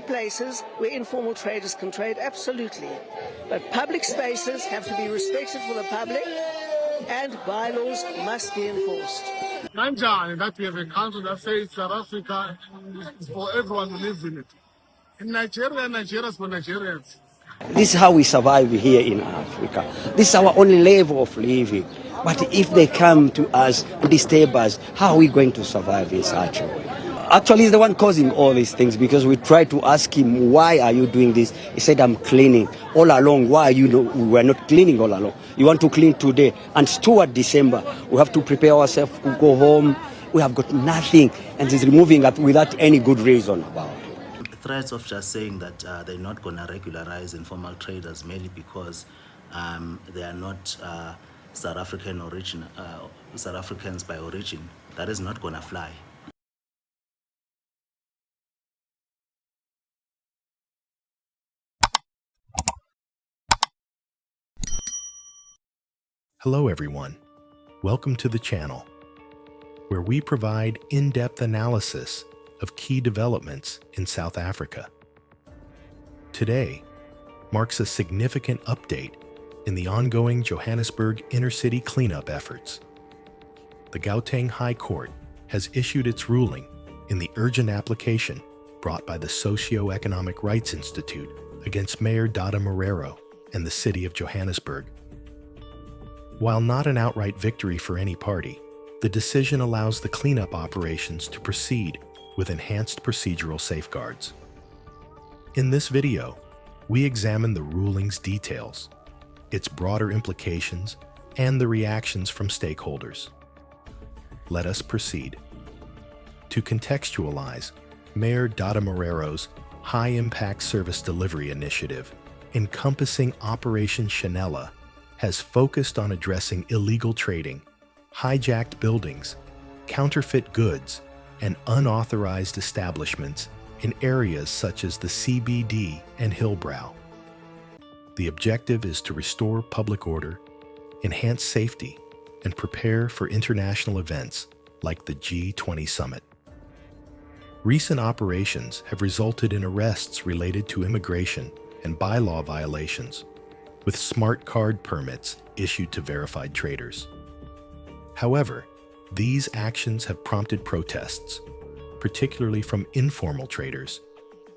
places where informal traders can trade, absolutely. But public spaces have to be respected for the public, and bylaws must be enforced. Kanjani that we have a country that says South Africa is for everyone who lives in it. In Nigeria, Nigeria is for Nigerians. This is how we survive here in Africa. This is our only level of living. But if they come to us to disturb us, how are we going to survive in such a way? Actually, he's the one causing all these things, because we tried to ask him, why are you doing this? He said, I'm cleaning. All along, why are you we were not cleaning all along? You want to clean today, and toward December, we have to prepare ourselves to go home. We have got nothing, and he's removing that without any good reason about it. Threats of just saying that they're not going to regularize informal traders merely because they are not South African origin, South Africans by origin, that is not going to fly. Hello everyone, welcome to the channel, where we provide in-depth analysis of key developments in South Africa. Today marks a significant update in the ongoing Johannesburg inner-city cleanup efforts. The Gauteng High Court has issued its ruling in the urgent application brought by the Socio-Economic Rights Institute against Mayor Dada Morero and the City of Johannesburg. While not an outright victory for any party, the decision allows the cleanup operations to proceed with enhanced procedural safeguards. In this video, we examine the ruling's details, its broader implications, and the reactions from stakeholders. Let us proceed. To contextualize, Mayor Dada Morero's high-impact service delivery initiative, encompassing Operation Shanela, has focused on addressing illegal trading, hijacked buildings, counterfeit goods, and unauthorized establishments in areas such as the CBD and Hillbrow. The objective is to restore public order, enhance safety, and prepare for international events like the G20 summit. Recent operations have resulted in arrests related to immigration and bylaw violations, with smart card permits issued to verified traders. However, these actions have prompted protests, particularly from informal traders,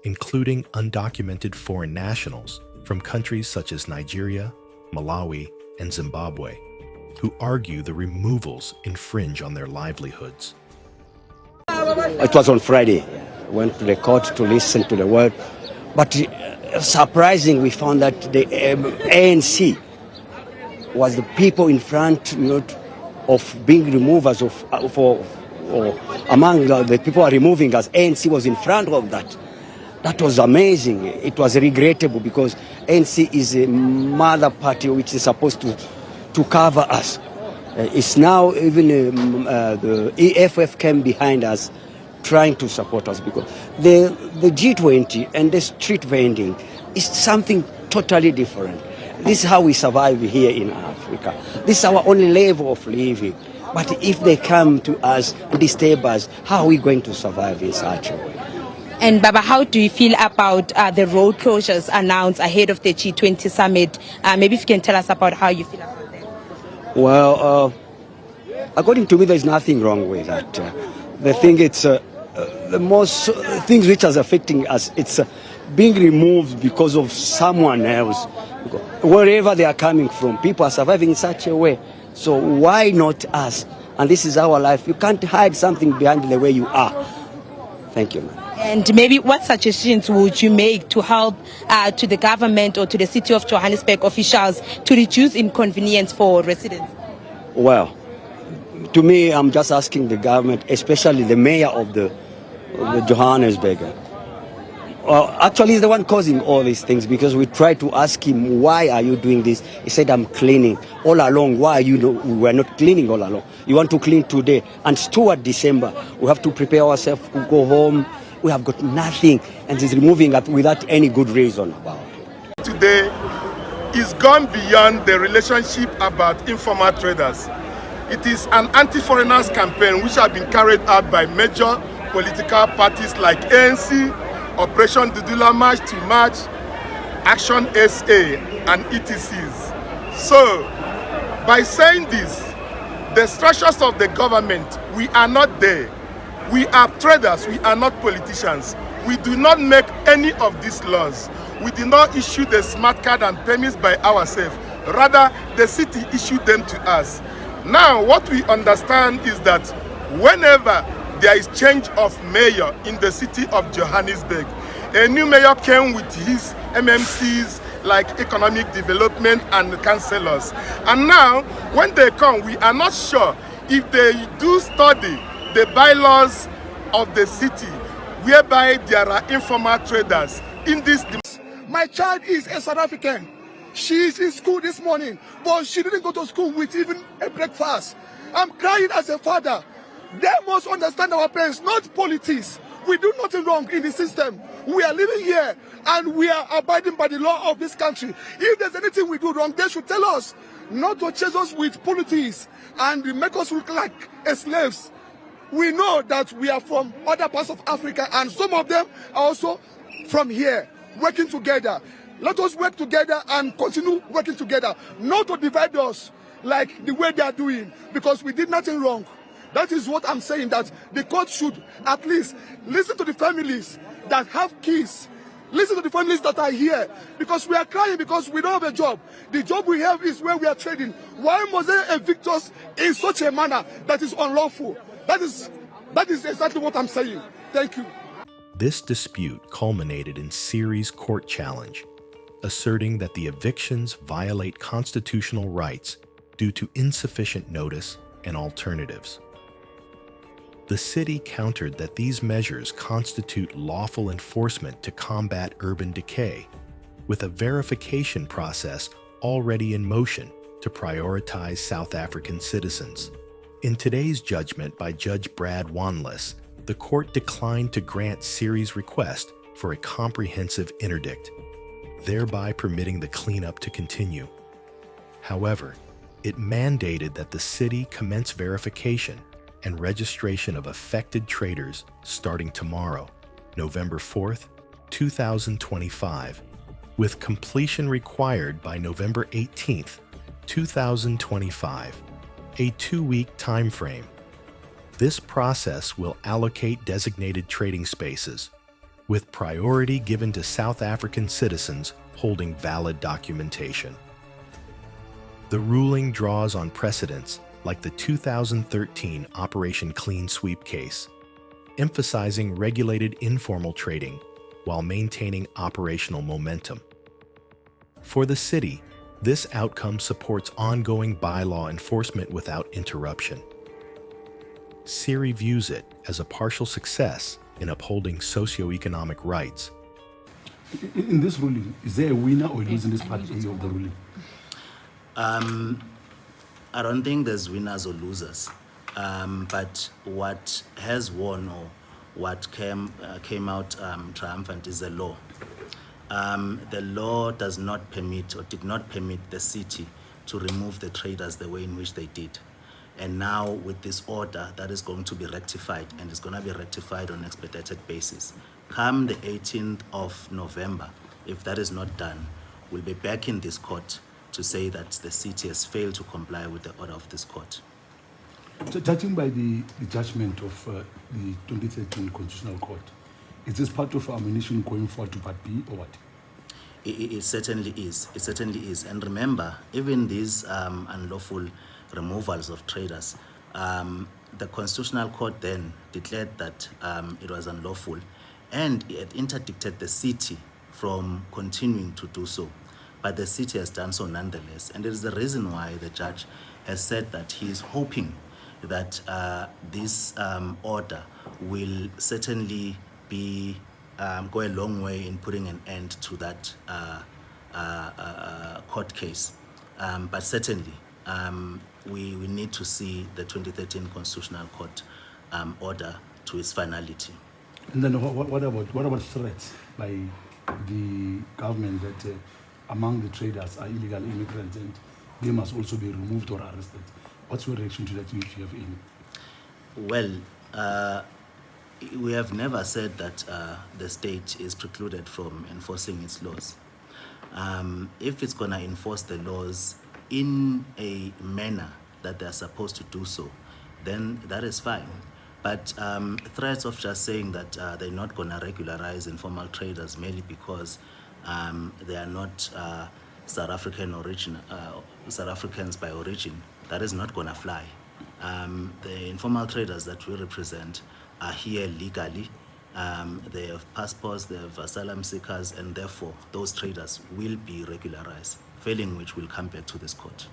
including undocumented foreign nationals from countries such as Nigeria, Malawi, and Zimbabwe, who argue the removals infringe on their livelihoods. It was on Friday. I went to the court to listen to the word, but surprising, we found that the ANC was the people in front, of being removers among the people are removing us. ANC was in front of that. That was amazing. It was regrettable, because ANC is a mother party which is supposed to cover us. It's now even the EFF came behind us, trying to support us, because the G20 and the street vending is something totally different. This is how we survive here in Africa. This is our only level of living. But if they come to us to disturb us, how are we going to survive in such a way? And Baba, how do you feel about the road closures announced ahead of the G20 summit? Maybe if you can tell us about how you feel about that. Well, according to me, there's nothing wrong with that. The thing it's the most things which is affecting us, it's being removed because of someone else. Wherever they are coming from, people are surviving in such a way. So why not us? And this is our life. You can't hide something behind the way you are. Thank you, man. And maybe what suggestions would you make to help to the government or to the City of Johannesburg officials to reduce inconvenience for residents? Well, to me, I'm just asking the government, especially the mayor of the Johannesburg. Actually, he's the one causing all these things, because we tried to ask him, why are you doing this? He said, I'm cleaning. All along, why are we were not cleaning all along? You want to clean today, and toward December, we have to prepare ourselves to go home. We have got nothing, and he's removing that without any good reason about it. Today is gone beyond the relationship about informal traders. It is an anti-foreigners campaign which has been carried out by major political parties like ANC, Operation Dudula March to March, ActionSA and ETCs. So, by saying this, the structures of the government, we are not there. We are traders, we are not politicians. We do not make any of these laws. We did not issue the smart card and permits by ourselves. Rather, the city issued them to us. Now, what we understand is that whenever there is change of mayor in the city of Johannesburg, a new mayor came with his MMCs like economic development and councillors. And now, when they come, we are not sure if they do study the bylaws of the city, whereby there are informal traders in this. My child is a South African. She is in school this morning, but she didn't go to school with even a breakfast. I'm crying as a father. They must understand our parents, not politics. We do nothing wrong in the system. We are living here and we are abiding by the law of this country. If there's anything we do wrong, they should tell us, not to chase us with politics and make us look like slaves. We know that we are from other parts of Africa and some of them are also from here, working together. Let us work together and continue working together, not to divide us like the way they are doing, because we did nothing wrong. That is what I'm saying, that the court should at least listen to the families that have kids. Listen to the families that are here, because we are crying because we don't have a job. The job we have is where we are trading. Why must they evict us in such a manner that is unlawful? That is exactly what I'm saying. Thank you. This dispute culminated in SERI's court challenge, asserting that the evictions violate constitutional rights due to insufficient notice and alternatives. The city countered that these measures constitute lawful enforcement to combat urban decay, with a verification process already in motion to prioritize South African citizens. In today's judgment by Judge Brad Wanless, the court declined to grant SERI's request for a comprehensive interdict, thereby permitting the cleanup to continue. However, it mandated that the city commence verification and registration of affected traders starting tomorrow, November 4th, 2025, with completion required by November 18th, 2025, a 2-week time frame. This process will allocate designated trading spaces, with priority given to South African citizens holding valid documentation. The ruling draws on precedents like the 2013 Operation Clean Sweep case, emphasizing regulated informal trading while maintaining operational momentum. For the city, this outcome supports ongoing bylaw enforcement without interruption. SERI views it as a partial success in upholding socioeconomic rights. In this ruling, is there a winner or loser in this part of the ruling? I don't think there's winners or losers, but what has won or what came out triumphant is the law. The law does not permit or did not permit the city to remove the traders the way in which they did. And now with this order, that is going to be rectified, and it's going to be rectified on an expedited basis. Come the 18th of November, if that is not done, we'll be back in this court to say that the city has failed to comply with the order of this court. So, judging by the judgment of the 2013 Constitutional Court, is this part of ammunition going forward to Part B or what? It certainly is. It certainly is. And remember, even these unlawful removals of traders, the Constitutional Court then declared that it was unlawful, and it interdicted the city from continuing to do so. But the city has done so nonetheless, and it is the reason why the judge has said that he is hoping that this order will certainly be go a long way in putting an end to that court case. But certainly, we need to see the 2013 Constitutional Court order to its finality. And then what about threats by the government that among the traders are illegal immigrants and they must also be removed or arrested? What's your reaction to that, if you have any? Well, We have never said that the state is precluded from enforcing its laws. If it's going to enforce the laws in a manner that they're supposed to do so, then that is fine. But threats of just saying that they're not going to regularize informal traders merely because they are not South Africans by origin, that is not going to fly. The informal traders that we represent are here legally. They have passports, they have asylum seekers, and therefore those traders will be regularized, failing which will come back to this court.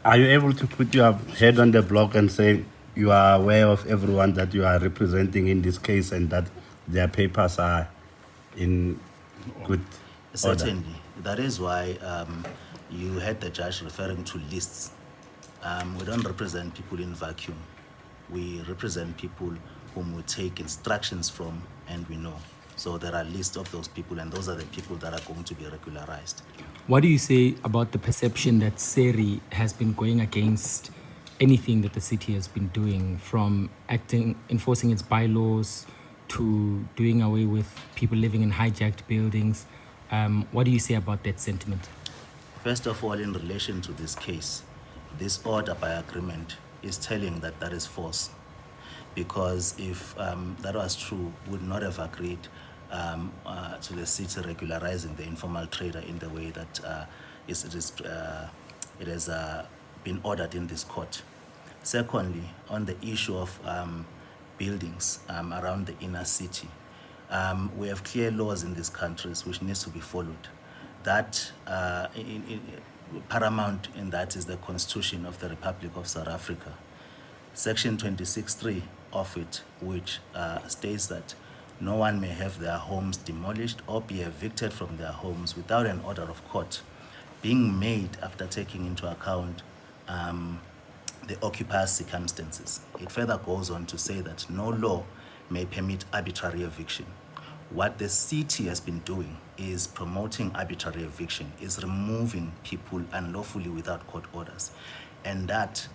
Are you able to put your head on the block and say you are aware of everyone that you are representing in this case and that their papers are in good order? Certainly. That is why you had the judge referring to lists. We don't represent people in vacuum. We represent people whom we take instructions from and we know. So there are lists of those people, and those are the people that are going to be regularized. What do you say about the perception that SERI has been going against anything that the city has been doing, from enforcing its bylaws to doing away with people living in hijacked buildings? What do you say about that sentiment? First of all, in relation to this case, this order by agreement is telling that that is false. Because if that was true, we would not have agreed to the city regularizing the informal trader in the way that it has been ordered in this court. Secondly, on the issue of buildings around the inner city, we have clear laws in these countries which needs to be followed. That paramount in that is the Constitution of the Republic of South Africa. Section 26(3) of it, which states that no one may have their homes demolished or be evicted from their homes without an order of court being made after taking into account the occupier's circumstances. It further goes on to say that no law may permit arbitrary eviction. What the city has been doing is promoting arbitrary eviction, is removing people unlawfully without court orders. And that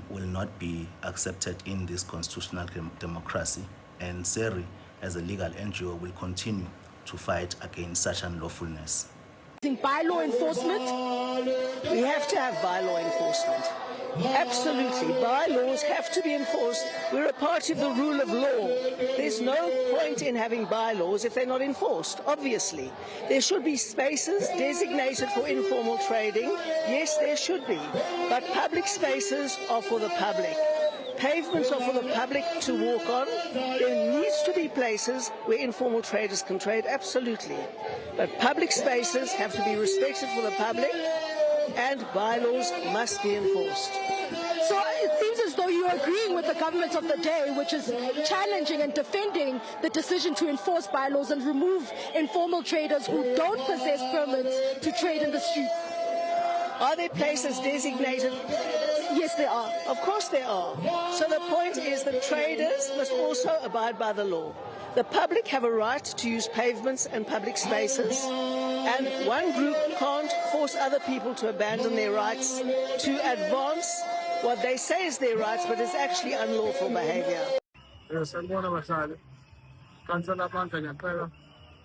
will not be accepted in this constitutional democracy. And SERI, as a legal NGO, will continue to fight against such unlawfulness. In bylaw enforcement, we have to have bylaw enforcement. Absolutely. Bylaws have to be enforced. We're a party of the rule of law. There's no point in having bylaws if they're not enforced, obviously. There should be spaces designated for informal trading. Yes, there should be. But public spaces are for the public. Pavements are for the public to walk on. There needs to be places where informal traders can trade, absolutely. But public spaces have to be respected for the public, and bylaws must be enforced. So it seems as though you're agreeing with the government of the day, which is challenging and defending the decision to enforce bylaws and remove informal traders who don't possess permits to trade in the streets. Are there places designated? Yes, there are. Of course there are. So the point is that traders must also abide by the law. The public have a right to use pavements and public spaces, and one group can't force other people to abandon their rights to advance what they say is their rights, but it's actually unlawful behavior.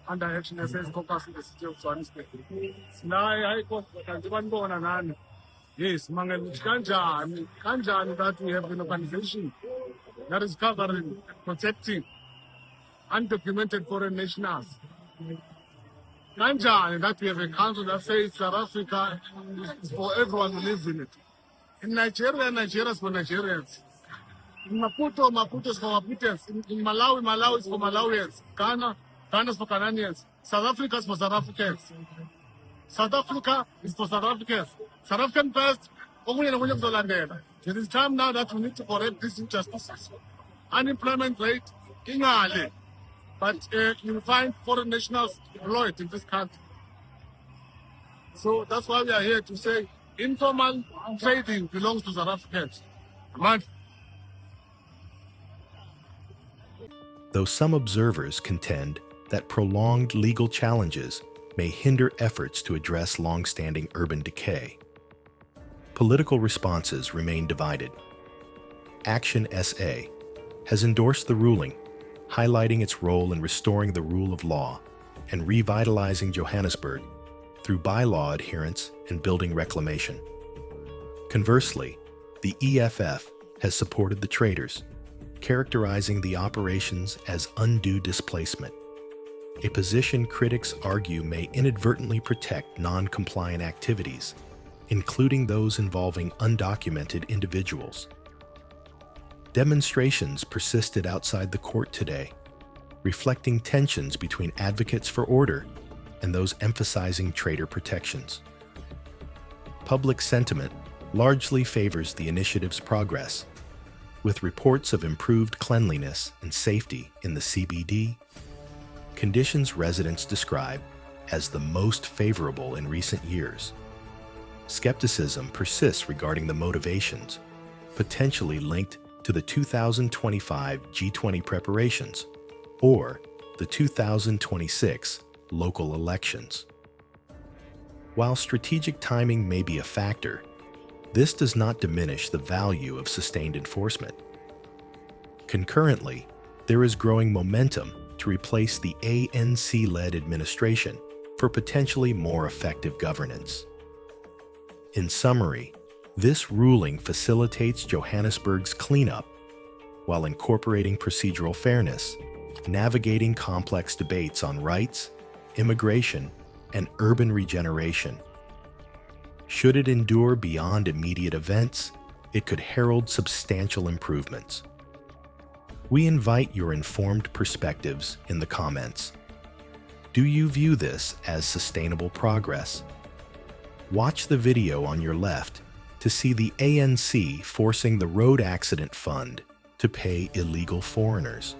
Under ActionSA in the City of Johannesburg. High Court, yes, kanjani that we have an organization that is covering, protecting undocumented foreign nationals. Kanjani that we have a council that says South Africa is for everyone who lives in it. In Nigeria, Nigeria is for Nigerians. In Maputo, Maputo is for Maputans. In Malawi, Malawi is for Malawians. Ghana is for Ghanaians. South Africa is for South Africans. South Africa is for South Africans. South African first. It is time now that we need to correct these injustices. Unemployment rate, but you find foreign nationals employed in this country. So that's why we are here to say informal trading belongs to South Africans. Though some observers contend that prolonged legal challenges may hinder efforts to address long-standing urban decay, political responses remain divided. ActionSA has endorsed the ruling highlighting its role in restoring the rule of law and revitalizing Johannesburg through bylaw adherence and building reclamation. Conversely, the EFF has supported the traders, characterizing the operations as undue displacement, a position critics argue may inadvertently protect non-compliant activities, including those involving undocumented individuals. Demonstrations persisted outside the court today, reflecting tensions between advocates for order and those emphasizing trader protections. Public sentiment largely favors the initiative's progress, with reports of improved cleanliness and safety in the CBD, conditions residents describe as the most favorable in recent years. Skepticism persists regarding the motivations, potentially linked to the 2025 G20 preparations or the 2026 local elections. While strategic timing may be a factor, this does not diminish the value of sustained enforcement. Concurrently, there is growing momentum to replace the ANC-led administration for potentially more effective governance. In summary, this ruling facilitates Johannesburg's cleanup while incorporating procedural fairness, navigating complex debates on rights, immigration, and urban regeneration. Should it endure beyond immediate events, it could herald substantial improvements. We invite your informed perspectives in the comments. Do you view this as sustainable progress? Watch the video on your left to see the ANC forcing the Road Accident Fund to pay illegal foreigners.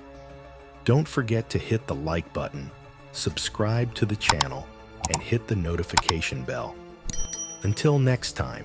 Don't forget to hit the like button, subscribe to the channel, and hit the notification bell. Until next time.